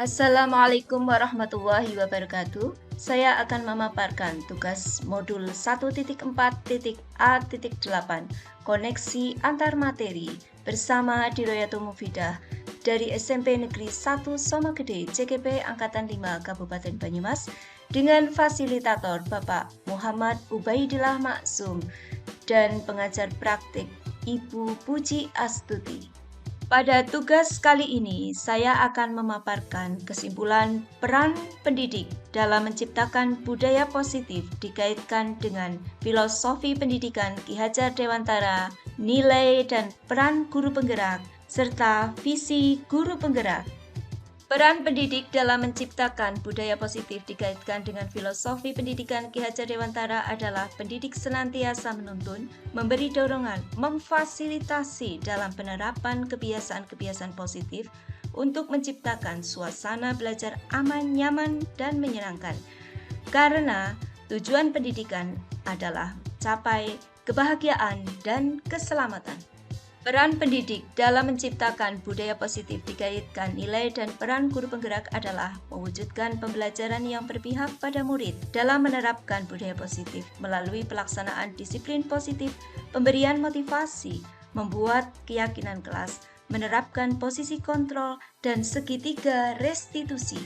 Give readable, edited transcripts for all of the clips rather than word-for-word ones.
Assalamualaikum warahmatullahi wabarakatuh. Saya akan memaparkan tugas modul 1.4.A.8 Koneksi Antar Materi bersama Diroyatul Mufidah dari SMP Negeri 1 Somogede CGP Angkatan 5 Kabupaten Banyumas dengan fasilitator Bapak Muhammad Ubaidillah Maksum dan pengajar praktik Ibu Puji Astuti. Pada tugas kali ini, saya akan memaparkan kesimpulan peran pendidik dalam menciptakan budaya positif dikaitkan dengan filosofi pendidikan Ki Hajar Dewantara, nilai dan peran guru penggerak, serta visi guru penggerak. Peran pendidik dalam menciptakan budaya positif dikaitkan dengan filosofi pendidikan Ki Hajar Dewantara adalah pendidik senantiasa menuntun, memberi dorongan, memfasilitasi dalam penerapan kebiasaan-kebiasaan positif untuk menciptakan suasana belajar aman, nyaman, dan menyenangkan. Karena tujuan pendidikan adalah capai kebahagiaan dan keselamatan. Peran pendidik dalam menciptakan budaya positif dikaitkan nilai dan peran guru penggerak adalah mewujudkan pembelajaran yang berpihak pada murid dalam menerapkan budaya positif melalui pelaksanaan disiplin positif, pemberian motivasi, membuat keyakinan kelas, menerapkan posisi kontrol, dan segitiga restitusi.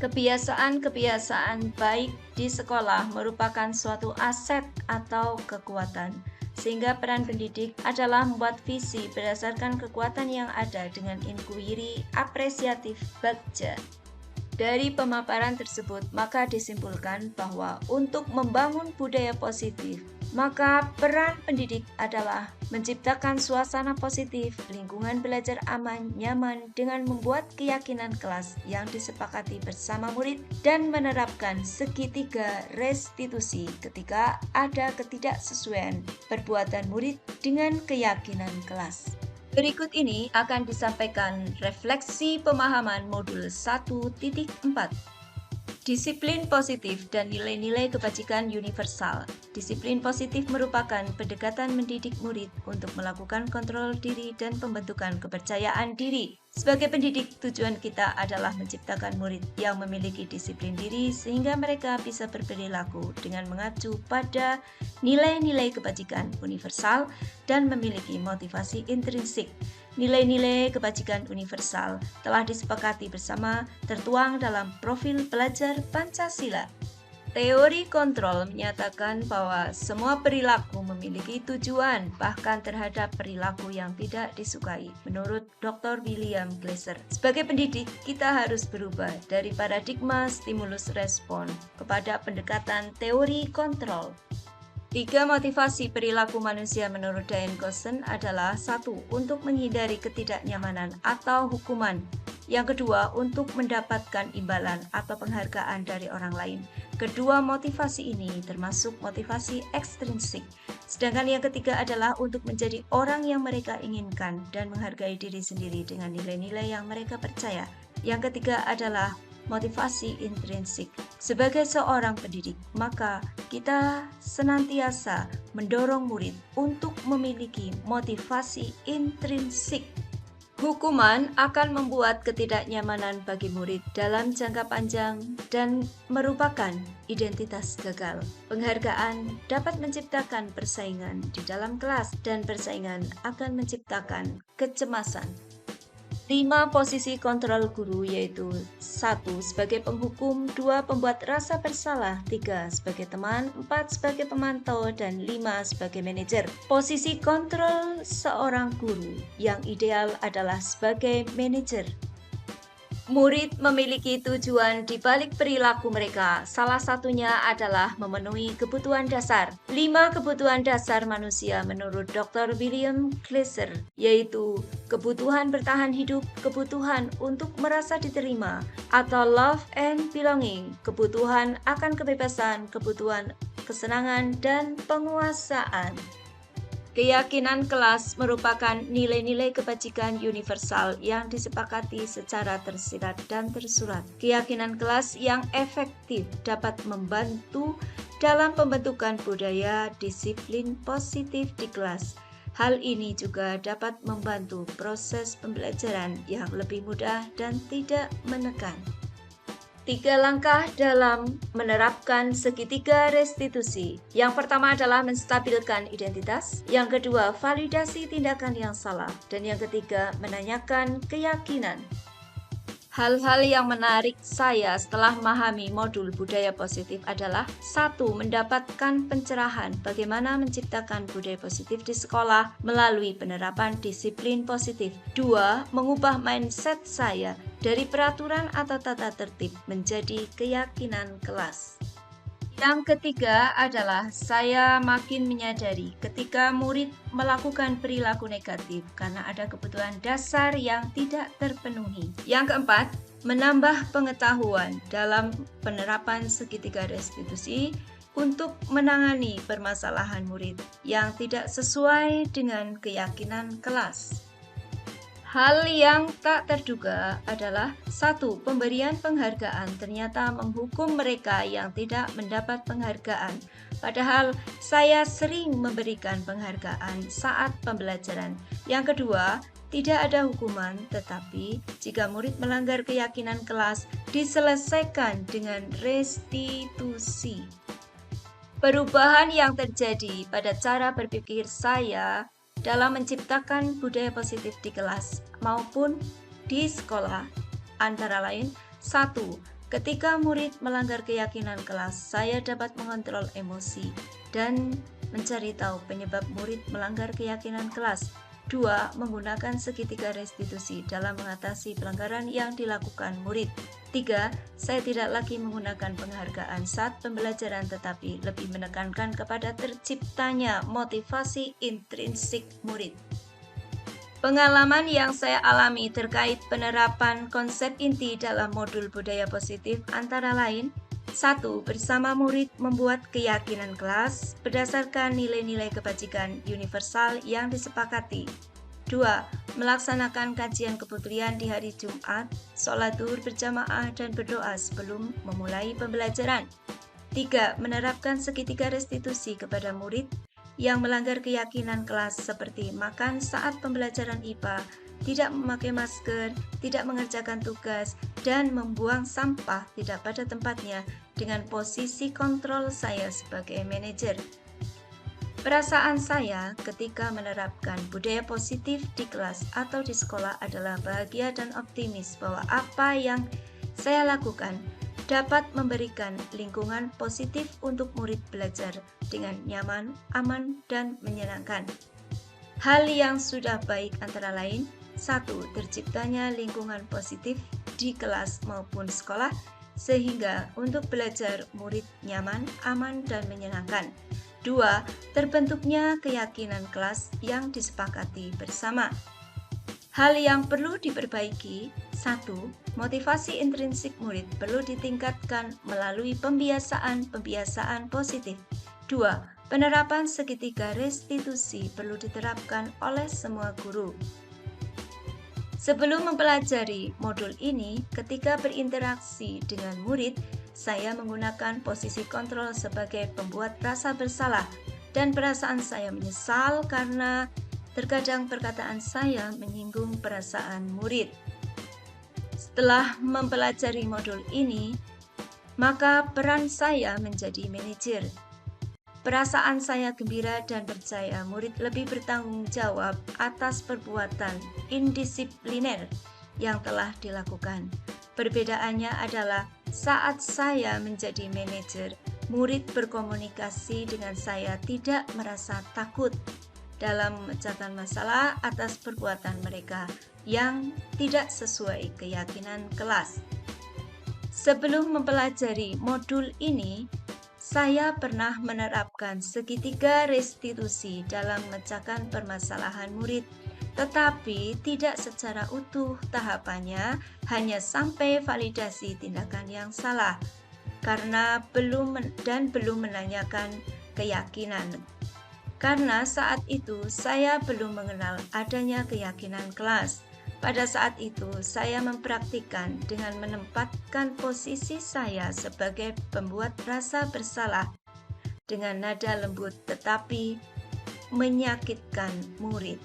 Kebiasaan-kebiasaan baik di sekolah merupakan suatu aset atau kekuatan, sehingga peran pendidik adalah membuat visi berdasarkan kekuatan yang ada dengan inquiry apresiatif bagja. Dari pemaparan tersebut, maka disimpulkan bahwa untuk membangun budaya positif, maka peran pendidik adalah menciptakan suasana positif, lingkungan belajar aman, nyaman dengan membuat keyakinan kelas yang disepakati bersama murid dan menerapkan segitiga restitusi ketika ada ketidaksesuaian perbuatan murid dengan keyakinan kelas. Berikut ini akan disampaikan refleksi pemahaman modul 1.4. Disiplin positif dan nilai-nilai kebajikan universal. Disiplin positif merupakan pendekatan mendidik murid untuk melakukan kontrol diri dan pembentukan kepercayaan diri. Sebagai pendidik, tujuan kita adalah menciptakan murid yang memiliki disiplin diri sehingga mereka bisa berperilaku dengan mengacu pada nilai-nilai kebajikan universal dan memiliki motivasi intrinsik. Nilai-nilai kebajikan universal telah disepakati bersama tertuang dalam profil pelajar Pancasila. Teori kontrol menyatakan bahwa semua perilaku memiliki tujuan, bahkan terhadap perilaku yang tidak disukai, menurut Dr. William Glasser. Sebagai pendidik, kita harus berubah dari paradigma stimulus respon kepada pendekatan teori kontrol. 3 motivasi perilaku manusia menurut Diane Goshen adalah 1. Untuk menghindari ketidaknyamanan atau hukuman. Yang kedua, untuk mendapatkan imbalan atau penghargaan dari orang lain. Kedua motivasi ini termasuk motivasi ekstrinsik. Sedangkan yang ketiga adalah untuk menjadi orang yang mereka inginkan dan menghargai diri sendiri dengan nilai-nilai yang mereka percaya. Yang ketiga adalah motivasi intrinsik. Sebagai seorang pendidik, maka kita senantiasa mendorong murid untuk memiliki motivasi intrinsik. Hukuman akan membuat ketidaknyamanan bagi murid dalam jangka panjang dan merupakan identitas gagal. Penghargaan dapat menciptakan persaingan di dalam kelas dan persaingan akan menciptakan kecemasan. 5 posisi kontrol guru yaitu 1. Sebagai penghukum, 2. Pembuat rasa bersalah, 3. Sebagai teman, 4. Sebagai pemantau, dan 5. Sebagai manajer. Posisi kontrol seorang guru yang ideal adalah sebagai manajer. Murid memiliki tujuan di balik perilaku mereka. Salah satunya adalah memenuhi kebutuhan dasar. 5 kebutuhan dasar manusia menurut Dr. William Glasser, yaitu kebutuhan bertahan hidup, kebutuhan untuk merasa diterima atau love and belonging, kebutuhan akan kebebasan, kebutuhan kesenangan, dan penguasaan. Keyakinan kelas merupakan nilai-nilai kebajikan universal yang disepakati secara tersirat dan tersurat. Keyakinan kelas yang efektif dapat membantu dalam pembentukan budaya disiplin positif di kelas. Hal ini juga dapat membantu proses pembelajaran yang lebih mudah dan tidak menekan. 3 langkah dalam menerapkan segitiga restitusi. Yang pertama adalah menstabilkan identitas, yang kedua validasi tindakan yang salah, dan yang ketiga menanyakan keyakinan. Hal-hal yang menarik saya setelah memahami modul budaya positif adalah 1. Mendapatkan pencerahan bagaimana menciptakan budaya positif di sekolah melalui penerapan disiplin positif. 2. Mengubah mindset saya dari peraturan atau tata tertib menjadi keyakinan kelas. Yang ketiga adalah saya makin menyadari ketika murid melakukan perilaku negatif karena ada kebutuhan dasar yang tidak terpenuhi. Yang keempat, menambah pengetahuan dalam penerapan segitiga restitusi untuk menangani permasalahan murid yang tidak sesuai dengan keyakinan kelas. Hal yang tak terduga adalah 1. Pemberian penghargaan ternyata menghukum mereka yang tidak mendapat penghargaan. Padahal saya sering memberikan penghargaan saat pembelajaran. Yang kedua, tidak ada hukuman, tetapi jika murid melanggar keyakinan kelas, diselesaikan dengan restitusi. Perubahan yang terjadi pada cara berpikir saya dalam menciptakan budaya positif di kelas maupun di sekolah antara lain 1. Ketika murid melanggar keyakinan kelas, saya dapat mengontrol emosi dan mencari tahu penyebab murid melanggar keyakinan kelas. 2. Menggunakan segitiga restitusi dalam mengatasi pelanggaran yang dilakukan murid. 3. Saya tidak lagi menggunakan penghargaan saat pembelajaran tetapi lebih menekankan kepada terciptanya motivasi intrinsik murid. Pengalaman yang saya alami terkait penerapan konsep inti dalam modul budaya positif antara lain 1. Bersama murid membuat keyakinan kelas berdasarkan nilai-nilai kebajikan universal yang disepakati. 2. Melaksanakan kajian keputrian di hari Jumat, sholat zuhur berjamaah dan berdoa sebelum memulai pembelajaran. 3. Menerapkan segitiga restitusi kepada murid yang melanggar keyakinan kelas seperti makan saat pembelajaran IPA, tidak memakai masker, tidak mengerjakan tugas, dan membuang sampah tidak pada tempatnya dengan posisi kontrol saya sebagai manajer. Perasaan saya ketika menerapkan budaya positif di kelas atau di sekolah adalah bahagia dan optimis bahwa apa yang saya lakukan dapat memberikan lingkungan positif untuk murid belajar dengan nyaman, aman, dan menyenangkan. Hal yang sudah baik antara lain 1. Terciptanya lingkungan positif di kelas maupun sekolah sehingga untuk belajar murid nyaman, aman, dan menyenangkan. 2. Terbentuknya keyakinan kelas yang disepakati bersama. Hal yang perlu diperbaiki 1. Motivasi intrinsik murid perlu ditingkatkan melalui pembiasaan positif. 2. Penerapan segitiga restitusi perlu diterapkan oleh semua guru. Sebelum mempelajari modul ini, ketika berinteraksi dengan murid, saya menggunakan posisi kontrol sebagai pembuat rasa bersalah dan perasaan saya menyesal karena terkadang perkataan saya menyinggung perasaan murid. Setelah mempelajari modul ini, maka peran saya menjadi manajer. Perasaan saya gembira dan percaya murid lebih bertanggung jawab atas perbuatan indisipliner yang telah dilakukan. Perbedaannya adalah saat saya menjadi manajer, murid berkomunikasi dengan saya tidak merasa takut dalam memecahkan masalah atas perbuatan mereka yang tidak sesuai keyakinan kelas. Sebelum mempelajari modul ini, saya pernah menerapkan segitiga restitusi dalam memecahkan permasalahan murid, tetapi tidak secara utuh tahapannya, hanya sampai validasi tindakan yang salah, karena belum menanyakan keyakinan. Karena saat itu saya belum mengenal adanya keyakinan kelas. Pada saat itu, saya mempraktikkan dengan menempatkan posisi saya sebagai pembuat rasa bersalah dengan nada lembut tetapi menyakitkan murid.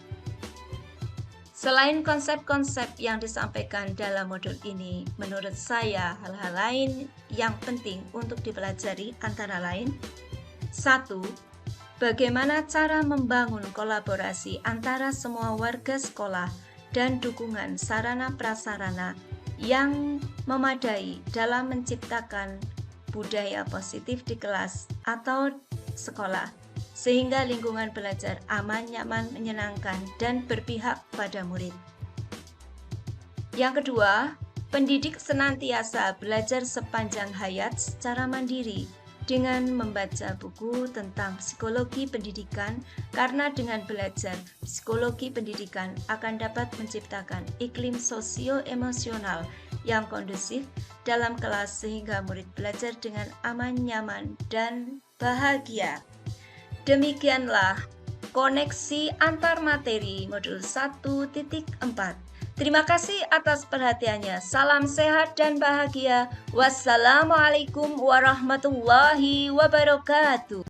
Selain konsep-konsep yang disampaikan dalam modul ini, menurut saya hal-hal lain yang penting untuk dipelajari antara lain: 1. Bagaimana cara membangun kolaborasi antara semua warga sekolah dan dukungan sarana prasarana yang memadai dalam menciptakan budaya positif di kelas atau sekolah, sehingga lingkungan belajar aman, nyaman, menyenangkan, dan berpihak pada murid. Yang kedua, pendidik senantiasa belajar sepanjang hayat secara mandiri dengan membaca buku tentang psikologi pendidikan, karena dengan belajar psikologi pendidikan akan dapat menciptakan iklim sosio-emosional yang kondusif dalam kelas sehingga murid belajar dengan aman, nyaman, dan bahagia. Demikianlah koneksi antar materi modul 1.4. Terima kasih atas perhatiannya. Salam sehat dan bahagia. Wassalamualaikum warahmatullahi wabarakatuh.